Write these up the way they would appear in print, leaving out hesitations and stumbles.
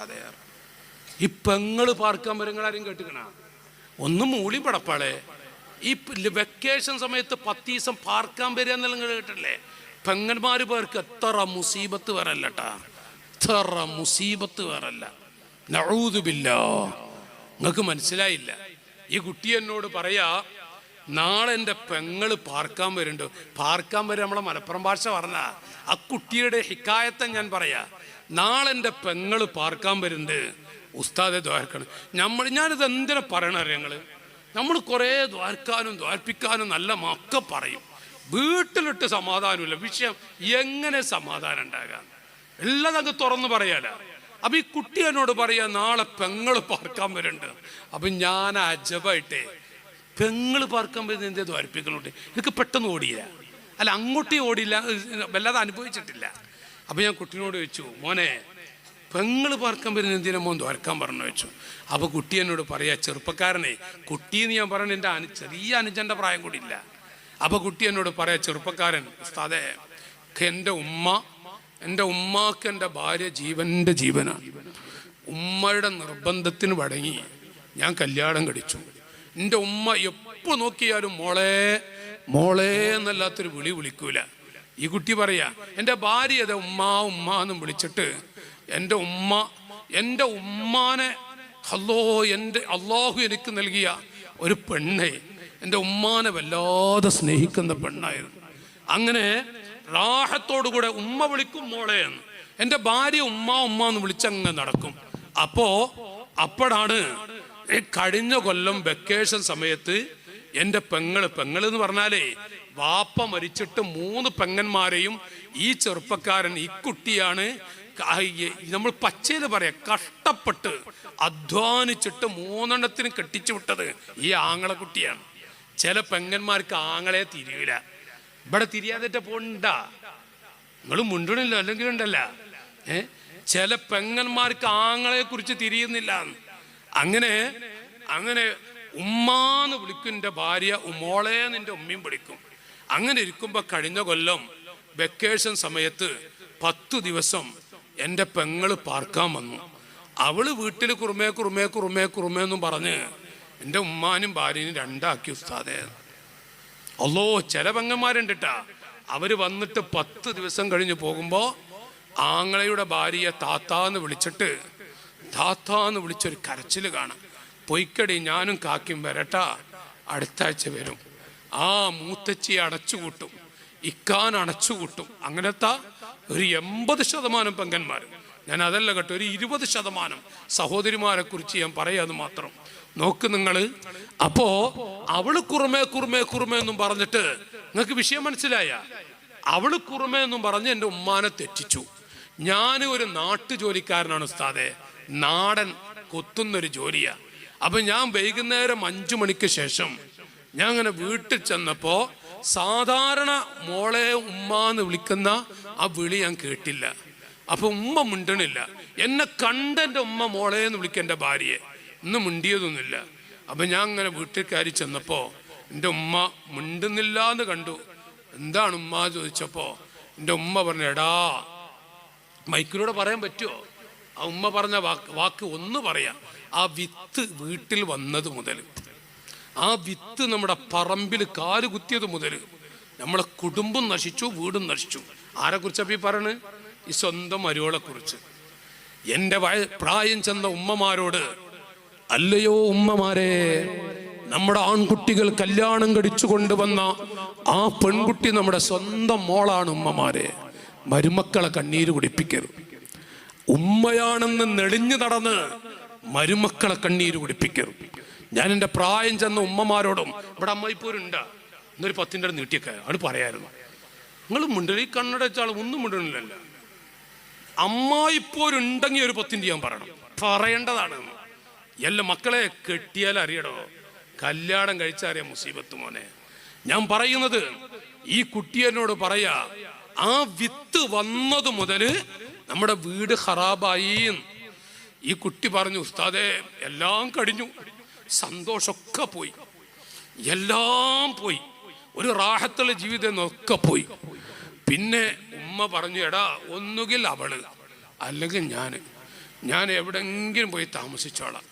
ഉസ്താദേ. ഈ പെങ്ങള് പാർക്കാൻ വരുങ്ങളാരും കേട്ടിക്കണ ഒന്നും മൂളി പടപ്പാളെ. ഈ വെക്കേഷൻ സമയത്ത് 10 ദിവസം പാർക്കാൻ വരിക എന്നെല്ലാം കേട്ടില്ലേ? പെങ്ങന്മാര് പേർക്ക് എത്ര മുസീബത്ത് വരല്ലട്ടാ, എത്ര മുസീബത്ത് വരല്ല. നഊദു ബില്ലാഹ്. നിങ്ങൾക്ക് മനസ്സിലായില്ല. ഈ കുട്ടി എന്നോട് പറയാ, നാളെ എൻ്റെ പെങ്ങള് പാർക്കാൻ വരുന്നുണ്ട്. പാർക്കാൻ വരും നമ്മളെ മലപ്പുറം ഭാഷ പറഞ്ഞ ആ കുട്ടിയുടെ ഹിക്കായത്തെ ഞാൻ പറയാ. നാളെ എൻ്റെ പെങ്ങള് പാർക്കാൻ വരുന്നുണ്ട്, ഉസ്താദെ ദ്വാരക്കണം. ഞാനിത് എന്തിനാ പറയണ ഞങ്ങള്? നമ്മൾ കുറേ ദ്വാരക്കാനും ദ്വാരപ്പിക്കാനും നല്ല മക്ക പറയും. വീട്ടിലിട്ട് സമാധാനമില്ല. വിഷയം എങ്ങനെ സമാധാനം ഉണ്ടാകാം? എല്ലാം അങ്ങ് തുറന്നു പറയാല. അപ്പൊ ഈ കുട്ടി എന്നോട് പറയാ, നാളെ പെങ്ങള് പാർക്കാൻ വരുന്നുണ്ട്. അപ്പൊ ഞാൻ അജബായിട്ടേ, പെങ്ങള് പാർക്കാൻ വരുന്ന എന്തേ ദ്വാരപ്പിക്കലുണ്ട്? എനിക്ക് പെട്ടെന്ന് ഓടിയില്ല. അല്ല, അങ്ങോട്ടേ ഓടിയില്ല, വല്ലാതെ അനുഭവിച്ചിട്ടില്ല. അപ്പൊ ഞാൻ കുട്ടീനോട് ചോദിച്ചു, മോനെ പെങ്ങള് പാർക്കാൻ വരുന്ന എന്തിനാ മോൻ ദ്വാരക്കാൻ പറഞ്ഞു വെച്ചു. അപ്പൊ കുട്ടി എന്നോട് പറയാ, ചെറുപ്പക്കാരനെ, കുട്ടീന്ന് ഞാൻ പറഞ്ഞ എൻ്റെ ചെറിയ അനുജന്റെ പ്രായം കൂടി ഇല്ല. അപ്പൊ കുട്ടി എന്നോട് പറയാ, ചെറുപ്പക്കാരൻ ഉസ്താദേ, എൻ്റെ ഉമ്മാക്ക് എൻ്റെ ഭാര്യ ജീവന്റെ ജീവനാണ്. ഉമ്മയുടെ നിർബന്ധത്തിന് വഴങ്ങി ഞാൻ കല്യാണം കഴിച്ചു. എൻ്റെ ഉമ്മ എപ്പോ നോക്കിയാലും മോളെ മോളെ എന്നല്ലാത്തൊരു വിളിക്കൂല. ഈ കുട്ടി പറയാ, എൻ്റെ ഭാര്യ അതെ ഉമ്മ ഉമ്മ എന്നും വിളിച്ചിട്ട് എൻ്റെ ഉമ്മാനെ അള്ളാഹു എനിക്ക് നൽകിയ ഒരു പെണ്ണെ, എൻ്റെ ഉമ്മാനെ വല്ലാതെ സ്നേഹിക്കുന്ന പെണ്ണായിരുന്നു. അങ്ങനെ റാഹത്തോടുകൂടെ ഉമ്മ വിളിക്കും മോളെ എന്ന്. എൻ്റെ ഭാര്യ ഉമ്മ ഉമ്മ എന്ന് വിളിച്ചങ്ങ് നടക്കും. അപ്പോഴാണ് കഴിഞ്ഞ കൊല്ലം വെക്കേഷൻ സമയത്ത് എൻ്റെ പെങ്ങള് എന്ന് പറഞ്ഞാലേ വാപ്പ മരിച്ചിട്ട് 3 പെങ്ങന്മാരെയും ഈ ചെറുപ്പക്കാരൻ, ഈ കുട്ടിയാണ് നമ്മൾ പച്ചയിൽ പറയാം, കഷ്ടപ്പെട്ട് അധ്വാനിച്ചിട്ട് 3 കെട്ടിച്ചു വിട്ടത് ഈ ആങ്ങളെ കുട്ടിയാണ്. ചില പെങ്ങന്മാർക്ക് ആങ്ങളെ തിരിയില്ല. ഇവിടെ തിരിയാതെ പോണ്ട, നിങ്ങൾ മുണ്ടണില്ല, അല്ലെങ്കിൽ ഉണ്ടല്ല. ചില പെങ്ങന്മാർക്ക് ആങ്ങളെ കുറിച്ച് തിരിയുന്നില്ല. അങ്ങനെ ഉമ്മാന്ന് വിളിക്കും എൻ്റെ ഭാര്യ, മോളെ നിന്റെ ഉമ്മയും വിളിക്കും. അങ്ങനെ ഇരിക്കുമ്പോ കഴിഞ്ഞ കൊല്ലം വെക്കേഷൻ സമയത്ത് 10 ദിവസം എൻ്റെ പെങ്ങള് പാർക്കാൻ വന്നു. അവള് വീട്ടിൽ കുറുമേന്നും പറഞ്ഞ് എൻ്റെ ഉമ്മാനും ഭാര്യനും 2 ആക്കി ഉസ്താദേ. അല്ലോ, ചില പെങ്ങന്മാരുണ്ടിട്ടാ, അവര് വന്നിട്ട് 10 ദിവസം കഴിഞ്ഞ് പോകുമ്പോ ആങ്ങളയുടെ ഭാര്യയെ താത്താന്ന് വിളിച്ചൊരു കരച്ചില് കാണാം. പൊയ്ക്കടി, ഞാനും കാക്കും വരട്ടാ, അടുത്ത ആഴ്ച വരും. ആ മൂത്തച്ചിയെ അടച്ചുകൂട്ടും, ഇക്കാൻ അടച്ചുകൂട്ടും. അങ്ങനത്തെ ഒരു 80% പെങ്ങന്മാർ, ഞാൻ അതല്ല കേട്ടോ, ഒരു 20% സഹോദരിമാരെ കുറിച്ച് ഞാൻ പറയാത് മാത്രം. നോക്ക് നിങ്ങള്. അപ്പോ അവള് കുറുമേ എന്നും പറഞ്ഞിട്ട്, നിങ്ങൾക്ക് വിഷയം മനസ്സിലായ? അവള് കുറുമേ എന്നും പറഞ്ഞ് എൻ്റെ ഉമ്മാനെ തെറ്റിച്ചു. ഞാൻ ഒരു നാട്ടു ജോലിക്കാരനാണ് ഉസ്താദെ, നാടൻ കൊത്തുന്നൊരു ജോലിയാ. അപ്പൊ ഞാൻ വൈകുന്നേരം 5 മണിക്ക് ശേഷം ഞാൻ അങ്ങനെ വീട്ടിൽ ചെന്നപ്പോ സാധാരണ മോളെ ഉമ്മ എന്ന് വിളിക്കുന്ന ആ വിളി ഞാൻ കേട്ടില്ല. അപ്പൊ ഉമ്മ മിണ്ടണില്ല. എന്നെ കണ്ട എൻ്റെ ഉമ്മ മോളെ എന്ന് വിളിക്കുക എൻ്റെ ഭാര്യയെ, ഇന്ന് മിണ്ടിയതൊന്നുമില്ല. അപ്പൊ ഞാൻ അങ്ങനെ വീട്ടിൽ കയറി ചെന്നപ്പോ എൻ്റെ ഉമ്മ മിണ്ടുന്നില്ല എന്ന് കണ്ടു. എന്താണ് ഉമ്മ ചോദിച്ചപ്പോ എൻ്റെ ഉമ്മ പറഞ്ഞു, എടാ, മൈക്കിലൂടെ പറയാൻ പറ്റുമോ? ആ ഉമ്മ പറഞ്ഞ വാക്ക് ഒന്ന് പറയാം. ആ വിത്ത് വീട്ടിൽ വന്നത് മുതൽ, ആ വിത്ത് നമ്മുടെ പറമ്പിൽ കാല് കുത്തിയത് മുതൽ നമ്മളെ കുടുംബം നശിച്ചു, വീടും നശിച്ചു. ആരെ കുറിച്ചപ്പോ ഈ പറയണ്? ഈ സ്വന്തം മരുവളെ കുറിച്ച്. എൻ്റെ പ്രായം ചെന്ന ഉമ്മമാരോട്, അല്ലയോ ഉമ്മമാരെ, നമ്മുടെ ആൺകുട്ടികൾ കല്യാണം കഴിച്ചു കൊണ്ടുവന്ന ആ പെൺകുട്ടി നമ്മുടെ സ്വന്തം മോളാണ്. ഉമ്മമാരെ, മരുമക്കളെ കണ്ണീര് കുടിപ്പിക്കരുത്. ഉമ്മയാണെന്ന് നെളിഞ്ഞു നടന്ന് മരുമക്കളെ കണ്ണീര് കുടിപ്പിക്കരുത്. ഞാൻ എൻ്റെ പ്രായം ചെന്ന ഉമ്മമാരോടും, ഇവിടെ അമ്മായിപ്പോരുണ്ടാ, ഇന്നൊരു 10 നീട്ടിയൊക്കെ അത് പറയായിരുന്നു. നിങ്ങൾ മിണ്ടലി കണ്ണട വെച്ചാൽ ഒന്നും മിണ്ടണില്ലല്ലോ. അമ്മായിപ്പോരുണ്ടെങ്കിൽ ഒരു 10 ഞാൻ പറയേണ്ടതാണ്. എല്ലാ മക്കളെ കെട്ടിയാൽ അറിയടോ, കല്യാണം കഴിച്ചറിയാം മുസീബത്ത് മോനെ. ഞാൻ പറയുന്നത്, ഈ കുട്ടിയെന്നോട് പറയാ, ആ വിത്ത് വന്നത് മുതല് നമ്മുടെ വീട് ഖറാബായി. ഈ കുട്ടി പറഞ്ഞു, ഉസ്താദേ എല്ലാം കഴിഞ്ഞു, സന്തോഷമൊക്കെ പോയി, എല്ലാം പോയി, ഒരു റാഹത്തുള്ള ജീവിതം ഒക്കെ പോയി. പിന്നെ ഉമ്മ പറഞ്ഞു, എടാ, ഒന്നുകിൽ അവള് അല്ലെങ്കിൽ ഞാൻ, ഞാൻ എവിടെങ്കിലും പോയി താമസിച്ചോളാം,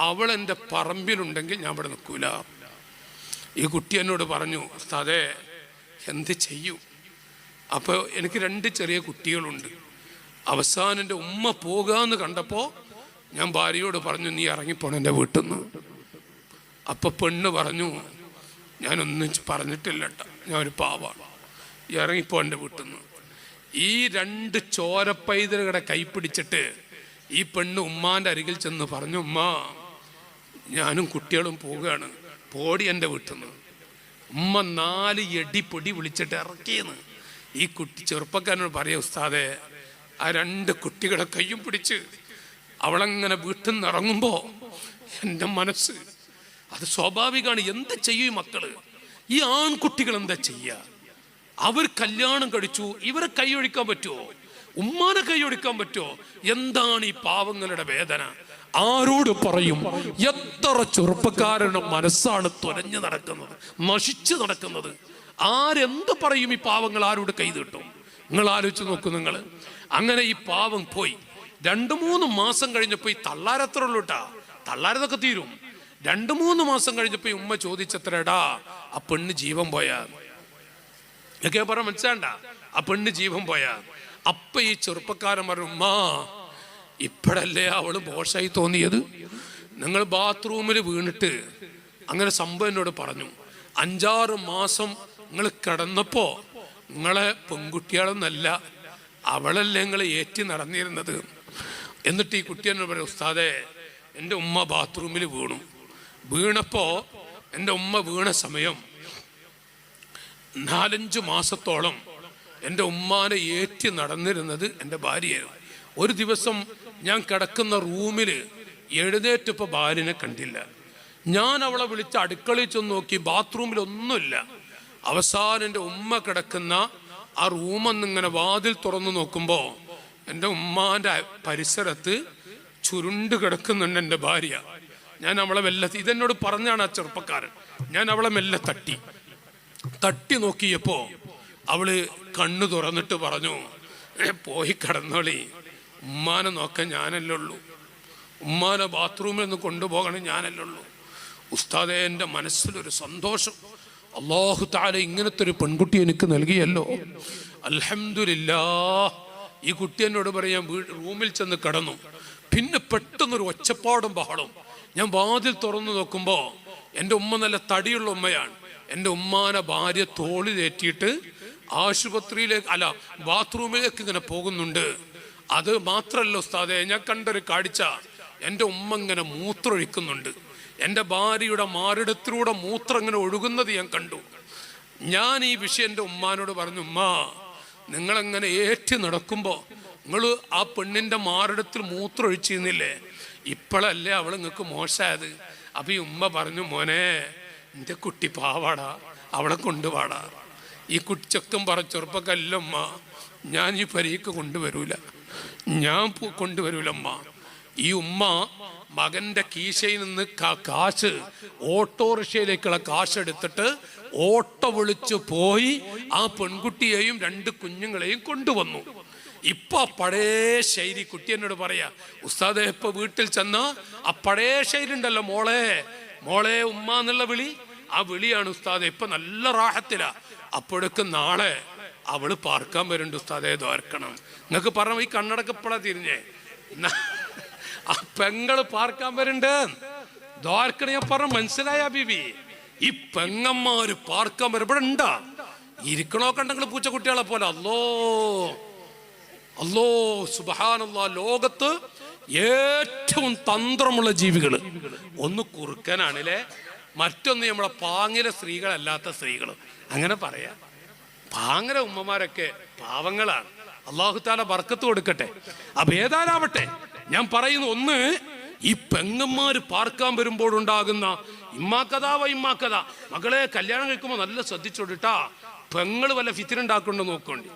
അവളെൻ്റെ പറമ്പിലുണ്ടെങ്കിൽ ഞാൻ ഇവിടെ നിൽക്കൂല. ഈ കുട്ടി എന്നോട് പറഞ്ഞു, ഉസ്താദേ എന്ത് ചെയ്യും? അപ്പോൾ എനിക്ക് 2 ചെറിയ കുട്ടികളുണ്ട്. അവസാനം എൻ്റെ ഉമ്മ പോകാമെന്ന് കണ്ടപ്പോൾ ഞാൻ ഭാര്യയോട് പറഞ്ഞു, നീ ഇറങ്ങിപ്പോണം എൻ്റെ വീട്ടിൽ നിന്ന്. അപ്പം പെണ്ണ് പറഞ്ഞു, ഞാനൊന്നും പറഞ്ഞിട്ടില്ല കേട്ടോ, ഞാൻ ഒരു പാവാണ്, ഇറങ്ങിപ്പോ എൻ്റെ വീട്ടിൽ നിന്ന്. ഈ 2 ചോരപ്പൈതലുകളുടെ കൈ പിടിച്ചിട്ട് ഈ പെണ്ണ് ഉമ്മാൻ്റെ അരികിൽ ചെന്ന് പറഞ്ഞു, ഉമ്മ ഞാനും കുട്ടികളും പോവുകയാണ്, പോടി എൻ്റെ വീട്ടിൽ നിന്ന്. ഉമ്മ 4 എടി പൊടി വിളിച്ചിട്ട് ഇറക്കിയെന്ന്. ഈ കുട്ടി ചെറുപ്പക്കാരനോട് പറയാം, ഉസ്താദേ ആ 2 കുട്ടികളെ കയ്യും പിടിച്ച് അവളങ്ങനെ വീട്ടിൽ നിന്ന് ഇറങ്ങുമ്പോൾ എൻ്റെ മനസ്സ്, അത് സ്വാഭാവികമാണ്, എന്ത് ചെയ്യും ഈ മക്കള്? ഈ ആൺകുട്ടികൾ എന്താ ചെയ്യുക? അവർ കല്യാണം കഴിച്ചു, ഇവരെ കൈയൊഴിക്കാൻ പറ്റുമോ? ഉമ്മാനെ കൈയൊഴിക്കാൻ പറ്റുമോ? എന്താണ് ഈ പാവങ്ങളുടെ വേദന? ആരോട് പറയും? എത്ര ചെറുപ്പക്കാരുടെ മനസ്സാണ് തൊലഞ്ഞു നടക്കുന്നത്, നശിച്ചു നടക്കുന്നത്. ആരെന്ത് പറയും? ഈ പാവങ്ങൾ ആരോട് കൈ നീട്ടും? നിങ്ങൾ ആലോചിച്ച് നോക്കൂ. നിങ്ങൾ അങ്ങനെ ഈ പാവം പോയി 2-3 മാസം കഴിഞ്ഞപ്പോൾ ഈ തള്ളാരത്ര ഉള്ളൂ കേട്ടാ, തള്ളാരതൊക്കെ തീരും. 2-3 മാസം കഴിഞ്ഞപ്പോൾ ഈ ഉമ്മ ചോദിച്ചത്രടാ, ആ പെണ്ണ് ജീവൻ പോയാ? ഒക്കെ പറഞ്ഞ മനസ്സിലാണ്ട, ആ പെണ്ണ് ജീവൻ പോയാ? അപ്പൊ ഈ ചെറുപ്പക്കാരൻ പറഞ്ഞു, ഉമ്മ ഇപ്പോഴല്ലേ അവള് മോശമായി തോന്നിയത്? നിങ്ങൾ ബാത്റൂമിൽ വീണിട്ട് അങ്ങനെ സംഭവം എന്നോട് പറഞ്ഞു. 5-6 മാസം നിങ്ങൾ കിടന്നപ്പോ നിങ്ങളെ പെൺകുട്ടികളൊന്നല്ല, അവളല്ലേ നിങ്ങൾ ഏറ്റി നടന്നിരുന്നത്. എന്നിട്ട് ഈ കുട്ടി എന്നോട് പറഞ്ഞു, ഉസ്താദേ എൻ്റെ ഉമ്മ ബാത്റൂമിൽ വീണപ്പോ എൻ്റെ ഉമ്മ വീണ സമയം 4-5 മാസത്തോളം എൻ്റെ ഉമ്മാനെ ഏറ്റി നടന്നിരുന്നത് എൻ്റെ ഭാര്യയായിരുന്നു. ഒരു ദിവസം ഞാൻ കിടക്കുന്ന റൂമിൽ എഴുന്നേറ്റപ്പോൾ ഭാര്യനെ കണ്ടില്ല. ഞാൻ അവളെ വിളിച്ച് അടുക്കളയിൽ ചെന്ന് നോക്കി, ബാത്റൂമിൽ ഒന്നുമില്ല. അവസാനം എൻ്റെ ഉമ്മ കിടക്കുന്ന ആ റൂമെന്നിങ്ങനെ വാതിൽ തുറന്നു നോക്കുമ്പോൾ എൻ്റെ ഉമ്മാൻ്റെ പരിസരത്ത് ചുരുണ്ട് കിടക്കുന്നുണ്ട് എൻ്റെ ഭാര്യ. ഞാൻ അവളെ മെല്ലെ, ഇതെന്നോട് പറഞ്ഞാണ് ആ ചെറുപ്പക്കാരൻ, ഞാൻ അവളെ മെല്ലെ തട്ടി നോക്കിയപ്പോ അവള് കണ്ണു തുറന്നിട്ട് പറഞ്ഞു, പോയി കിടന്നോളി, ഉമ്മാനെ നോക്കാൻ ഞാനല്ലേ ഉള്ളൂ, ഉമ്മാനെ ബാത്റൂമിൽ നിന്ന് കൊണ്ടുപോകണം ഞാനല്ലേ ഉള്ളൂ. ഉസ്താദേ എൻ്റെ മനസ്സിലൊരു സന്തോഷം, അല്ലാഹു തആല ഇങ്ങനത്തെ ഒരു പെൺകുട്ടി എനിക്ക് നൽകിയല്ലോ, അൽഹംദുലില്ലാഹ്. ഈ കുട്ടി എന്നോട് പറയാൻ റൂമിൽ ചെന്ന് കിടന്നു. പിന്നെ പെട്ടെന്നൊരു ഒച്ചപ്പാടും ബഹളും. ഞാൻ വാതിൽ തുറന്നു നോക്കുമ്പോൾ എൻ്റെ ഉമ്മ നല്ല തടിയുള്ള ഉമ്മയാണ്. എൻ്റെ ഉമ്മാനെ ഭാര്യ തോളിലേറ്റിയിട്ട് ആശുപത്രിയിലേക്ക്, അല്ല ബാത്റൂമിലേക്ക് ഇങ്ങനെ പോകുന്നുണ്ട്. അത് മാത്രമല്ല ഉസ്താദേ, ഞാൻ കണ്ടൊരു കാഴ്ച, എൻ്റെ ഉമ്മ ഇങ്ങനെ മൂത്രമൊഴിക്കുന്നുണ്ട്. എൻ്റെ ഭാര്യയുടെ മാറിടത്തിലൂടെ മൂത്രം ഇങ്ങനെ ഒഴുകുന്നത് ഞാൻ കണ്ടു. ഞാൻ ഈ വിഷയം എൻ്റെ ഉമ്മാനോട് പറഞ്ഞു, ഉമ്മ നിങ്ങളെങ്ങനെ ഏറ്റി നടക്കുമ്പോൾ നിങ്ങൾ ആ പെണ്ണിൻ്റെ മാറിടത്തിൽ മൂത്രം ഒഴിച്ചിരുന്നില്ലേ, ഇപ്പോഴല്ലേ അവൾ നിങ്ങൾക്ക് മോശമായത്. അപ്പൊ ഈ ഉമ്മ പറഞ്ഞു, മോനെ എൻ്റെ കുട്ടി പാവാടാ, അവളെ കൊണ്ടുപാടാ. ഈ ചെക്കൻ പറഞ്ഞു, ചെറുപ്പക്കല്ലമ്മ ഞാൻ ഈ പരീക്ക് കൊണ്ടുവരൂല, ഞാൻ കൊണ്ടുവരൂലമ്മ. ഈ ഉമ്മ മകന്റെ കീശയിൽ നിന്ന് കാശ്, ഓട്ടോറിക്ഷയിലേക്കുള്ള കാശ് എടുത്തിട്ട് ഓട്ടോ വിളിച്ചു പോയി ആ പെൺകുട്ടിയെയും 2 കുഞ്ഞുങ്ങളെയും കൊണ്ടുവന്നു. ഇപ്പൊ പഴയ ശൈലി കുട്ടി എന്നോട് പറയാ, ഉസ്താദെ ഇപ്പൊ വീട്ടിൽ ചെന്ന ആ പഴയ ശൈലി ഉണ്ടല്ലോ, മോളെ മോളെ ഉമ്മ എന്നുള്ള വിളി, ആ വിളിയാണ് ഉസ്താദെ. ഇപ്പൊ നല്ല റാഹത്തിലാ. അപ്പോഴേക്കും നാളെ അവള് പാർക്കാൻ വരുന്നുണ്ട് ഉസ്താദെ, ദ്വാരക്കണം. നിങ്ങൾക്ക് പറഞ്ഞ ഈ കണ്ണടക്കപ്പെടാ തിരിഞ്ഞേ, ആ പെങ്ങള് പാർക്കാൻ വരുന്നുണ്ട്, ദ്വാരക്കണ. ഞാൻ പറഞ്ഞ മനസ്സിലായ ബീബി? ഈ പെങ്ങന്മാര് പാർക്കാൻ വരും. ഇവിടെ ഉണ്ടാ ഇരിക്കണോ കണ്ടെങ്കിൽ പൂച്ചക്കുട്ടികളെ പോലെ. അല്ലോ സുബ്ഹാനല്ലാഹ്, ലോകത്ത് ഏറ്റവും തന്ത്രമുള്ള ജീവികൾ ഒന്ന് കുറുക്കനാണല്ലേ, മറ്റൊന്ന് നമ്മളെ പാങ്ങിലെ സ്ത്രീകളല്ലാത്ത സ്ത്രീകൾ. അങ്ങനെ പറയാ, പാങ്ങര ഉമ്മമാരൊക്കെ പാവങ്ങളാണ്. അല്ലാഹു തആല ബർക്കത്ത് കൊടുക്കട്ടെ. അപ്പൊ ഏതാനാവട്ടെ, ഞാൻ പറയുന്നു, ഒന്ന് ഈ പെങ്ങന്മാര് പാർക്കാൻ വരുമ്പോഴുണ്ടാകുന്ന ഇമ്മാക്കഥ വൈമ്മാക്കഥ. മകളെ കല്യാണം കഴിക്കുമ്പോൾ നല്ല ശ്രദ്ധിച്ചോടിട്ടാ, പെങ്ങള് വല്ല ഫിത്തിനുണ്ടാക്കുന്നുണ്ടോ നോക്കണ്ടി.